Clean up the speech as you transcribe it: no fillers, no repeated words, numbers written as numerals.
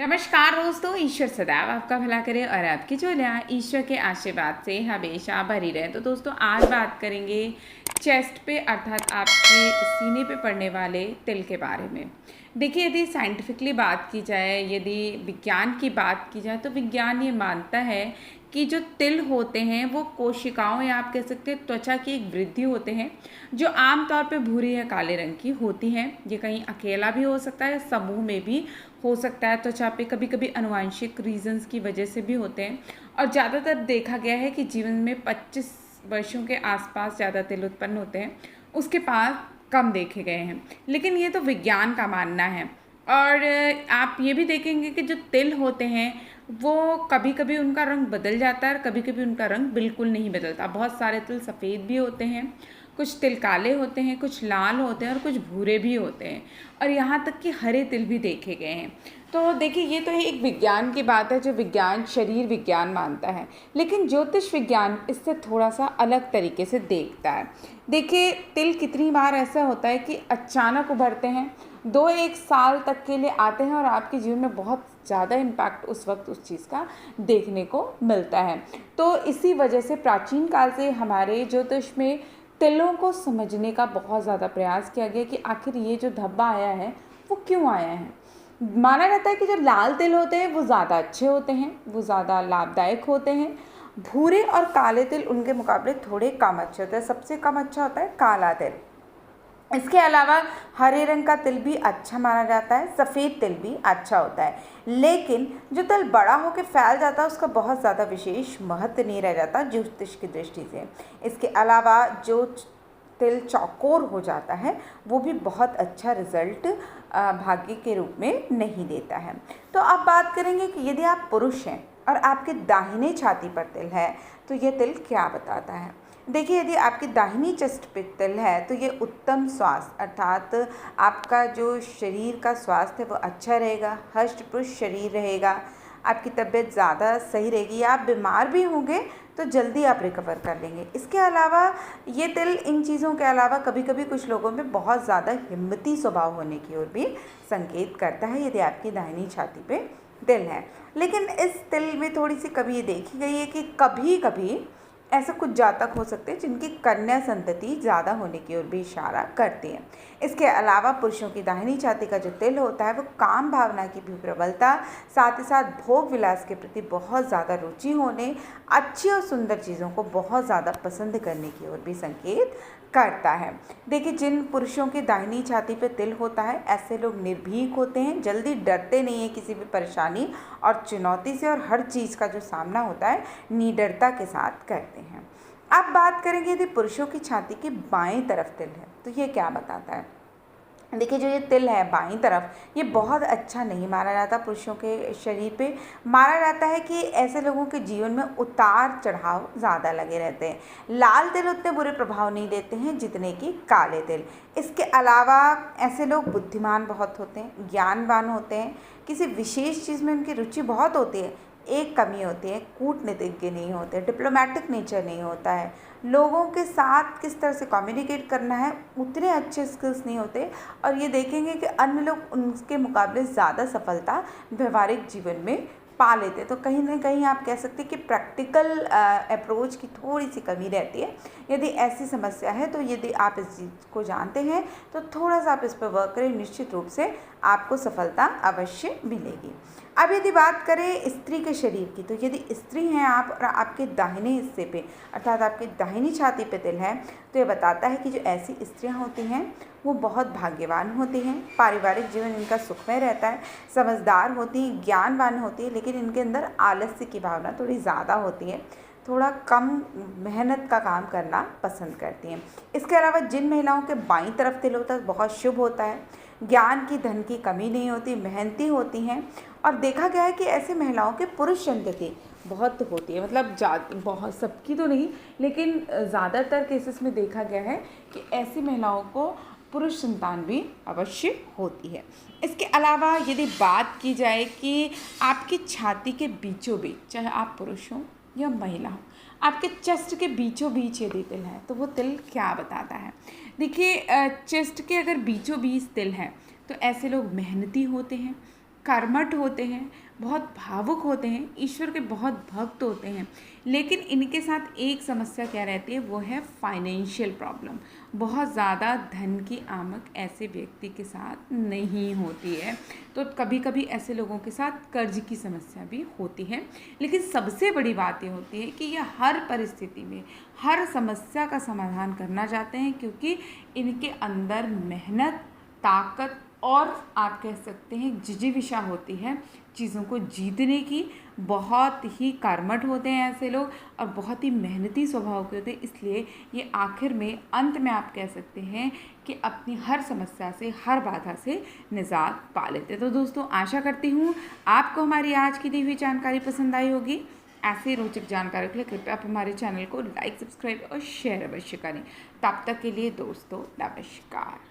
नमस्कार दोस्तों, ईश्वर सदैव आपका भला करे और आपकी झोलियाँ ईश्वर के आशीर्वाद से हमेशा भरी रहे। तो दोस्तों आज बात करेंगे चेस्ट पे अर्थात आपके सीने पे पड़ने वाले तिल के बारे में। देखिए, यदि साइंटिफिकली बात की जाए, यदि विज्ञान की बात की जाए, तो विज्ञान ये मानता है कि जो तिल होते हैं वो कोशिकाओं या आप कह सकते हैं त्वचा की एक वृद्धि होते हैं, जो आमतौर पे भूरे या काले रंग की होती हैं। ये कहीं अकेला भी हो सकता है या समूह में भी हो सकता है। त्वचा पे कभी कभी आनुवंशिक रीजंस की वजह से भी होते हैं और ज़्यादातर देखा गया है कि जीवन में 25 वर्षों के आसपास ज़्यादा तिल उत्पन्न होते हैं, उसके पास कम देखे गए हैं। लेकिन ये तो विज्ञान का मानना है। और आप ये भी देखेंगे कि जो तिल होते हैं वो कभी कभी उनका रंग बदल जाता है और कभी कभी उनका रंग बिल्कुल नहीं बदलता। बहुत सारे तिल सफ़ेद भी होते हैं, कुछ तिल काले होते हैं, कुछ लाल होते हैं और कुछ भूरे भी होते हैं, और यहाँ तक कि हरे तिल भी देखे गए हैं। तो देखिए, ये तो है एक विज्ञान की बात है जो विज्ञान शरीर विज्ञान मानता है, लेकिन ज्योतिष विज्ञान इससे थोड़ा सा अलग तरीके से देखता है। देखिए, तिल कितनी बार ऐसा होता है कि अचानक उभरते हैं, 2-1 साल तक के लिए आते हैं और आपके जीवन में बहुत ज़्यादा इम्पैक्ट उस वक्त उस चीज़ का देखने को मिलता है। तो इसी वजह से प्राचीन काल से हमारे ज्योतिष में तिलों को समझने का बहुत ज़्यादा प्रयास किया गया कि आखिर ये जो धब्बा आया है वो क्यों आया है। माना जाता है कि जो लाल तिल होते हैं वो ज़्यादा अच्छे होते हैं, वो ज़्यादा लाभदायक होते हैं। भूरे और काले तिल उनके मुकाबले थोड़े कम अच्छे होते हैं। सबसे कम अच्छा होता है काला तिल। इसके अलावा हरे रंग का तिल भी अच्छा माना जाता है, सफ़ेद तिल भी अच्छा होता है। लेकिन जो तिल बड़ा होकर फैल जाता है उसका बहुत ज़्यादा विशेष महत्व नहीं रह जाता ज्योतिष की दृष्टि से। इसके अलावा जो तिल चौकोर हो जाता है वो भी बहुत अच्छा रिजल्ट भाग्य के रूप में नहीं देता है। तो अब बात करेंगे कि यदि आप पुरुष हैं और आपके दाहिने छाती पर तिल है तो ये तिल क्या बताता है। देखिए, यदि आपकी दाहिनी चेस्ट पे तिल है तो ये उत्तम स्वास्थ्य अर्थात आपका जो शरीर का स्वास्थ्य है वो अच्छा रहेगा, हष्ट पुष्ट शरीर रहेगा, आपकी तबीयत ज़्यादा सही रहेगी। आप बीमार भी होंगे तो जल्दी आप रिकवर कर लेंगे। इसके अलावा ये तिल इन चीज़ों के अलावा कभी कभी कुछ लोगों में बहुत ज़्यादा हिम्मती स्वभाव होने की ओर भी संकेत करता है यदि आपकी दाहिनी छाती पे तिल है। लेकिन इस तिल में थोड़ी सी कमी ये देखी गई है कि कभी कभी ऐसे कुछ जातक हो सकते हैं जिनकी कन्या संतति ज़्यादा होने की ओर भी इशारा करती है। इसके अलावा पुरुषों की दाहिनी छाती का जो तिल होता है वो काम भावना की भी प्रबलता, साथ ही साथ भोग विलास के प्रति बहुत ज़्यादा रुचि होने, अच्छी और सुंदर चीज़ों को बहुत ज़्यादा पसंद करने की ओर भी संकेत करता है। देखिए, जिन पुरुषों की दाहिनी छाती पे तिल होता है ऐसे लोग निर्भीक होते हैं, जल्दी डरते नहीं हैं किसी भी परेशानी और चुनौती से, और हर चीज़ का जो सामना होता है निडरता के साथ करते हैं। अब बात करेंगे यदि पुरुषों की छाती की बाएं तरफ तिल है तो ये क्या बताता है। देखिए, जो ये तिल है बाईं तरफ ये बहुत अच्छा नहीं माना जाता पुरुषों के शरीर पे। माना जाता है कि ऐसे लोगों के जीवन में उतार चढ़ाव ज़्यादा लगे रहते हैं। लाल तिल उतने बुरे प्रभाव नहीं देते हैं जितने कि काले तिल। इसके अलावा ऐसे लोग बुद्धिमान बहुत होते हैं, ज्ञानवान होते हैं, किसी विशेष चीज़ में उनकी रुचि बहुत होती है। एक कमी होती है, कूटनीतिज्ञ नहीं होते, डिप्लोमेटिक नेचर नहीं होता है, लोगों के साथ किस तरह से कम्युनिकेट करना है उतने अच्छे स्किल्स नहीं होते, और ये देखेंगे कि अन्य लोग उनके मुकाबले ज़्यादा सफलता व्यवहारिक जीवन में पा लेते। तो कहीं ना कहीं आप कह सकते हैं कि प्रैक्टिकल अप्रोच की थोड़ी सी कमी रहती है। यदि ऐसी समस्या है तो यदि आप इस चीज़ को जानते हैं तो थोड़ा सा आप इस पर वर्क करें, निश्चित रूप से आपको सफलता अवश्य मिलेगी। अब यदि बात करें स्त्री के शरीर की, तो यदि स्त्री हैं आप और आपके दाहिने हिस्से पे अर्थात आपकी दाहिनी छाती पे तिल है तो ये बताता है कि जो ऐसी स्त्रियां होती हैं वो बहुत भाग्यवान होती हैं, पारिवारिक जीवन इनका सुखमय रहता है, समझदार होती हैं, ज्ञानवान होती है, लेकिन इनके अंदर आलस्य की भावना थोड़ी ज़्यादा होती है, थोड़ा कम मेहनत का काम करना पसंद करती हैं। इसके अलावा जिन महिलाओं के बाईं तरफ तिल होता है बहुत शुभ होता है, ज्ञान की धन की कमी नहीं होती, मेहनती होती हैं, और देखा गया है कि ऐसी महिलाओं के पुरुष संतति बहुत होती है। मतलब बहुत सबकी तो नहीं, लेकिन ज़्यादातर केसेस में देखा गया है कि ऐसी महिलाओं को पुरुष संतान भी अवश्य होती है। इसके अलावा यदि बात की जाए कि आपकी छाती के बीचों बीच, चाहे आप पुरुष हों या महिला हो, आपके चेस्ट के बीचों बीच यदि तिल है तो वो तिल क्या बताता है। देखिए, चेस्ट के अगर बीचों बीच तिल है तो ऐसे लोग मेहनती होते हैं, कर्मठ होते हैं, बहुत भावुक होते हैं, ईश्वर के बहुत भक्त होते हैं, लेकिन इनके साथ एक समस्या क्या रहती है, वो है फाइनेंशियल प्रॉब्लम। बहुत ज़्यादा धन की आमक ऐसे व्यक्ति के साथ नहीं होती है। तो कभी कभी ऐसे लोगों के साथ कर्ज की समस्या भी होती है, लेकिन सबसे बड़ी बात ये होती है कि ये हर परिस्थिति में हर समस्या का समाधान करना चाहते हैं, क्योंकि इनके अंदर मेहनत, ताकत और आप कह सकते हैं जिजीविषा होती है चीज़ों को जीतने की। बहुत ही कर्मठ होते हैं ऐसे लोग और बहुत ही मेहनती स्वभाव के होते हैं, इसलिए ये आखिर में अंत में आप कह सकते हैं कि अपनी हर समस्या से, हर बाधा से निजात पा लेते हैं। तो दोस्तों, आशा करती हूँ आपको हमारी आज की दी हुई जानकारी पसंद आई होगी। ऐसे रोचक जानकारी के लिए कृपया आप हमारे चैनल को लाइक, सब्सक्राइब और शेयर अवश्य करें। तब तक के लिए दोस्तों, नमस्कार।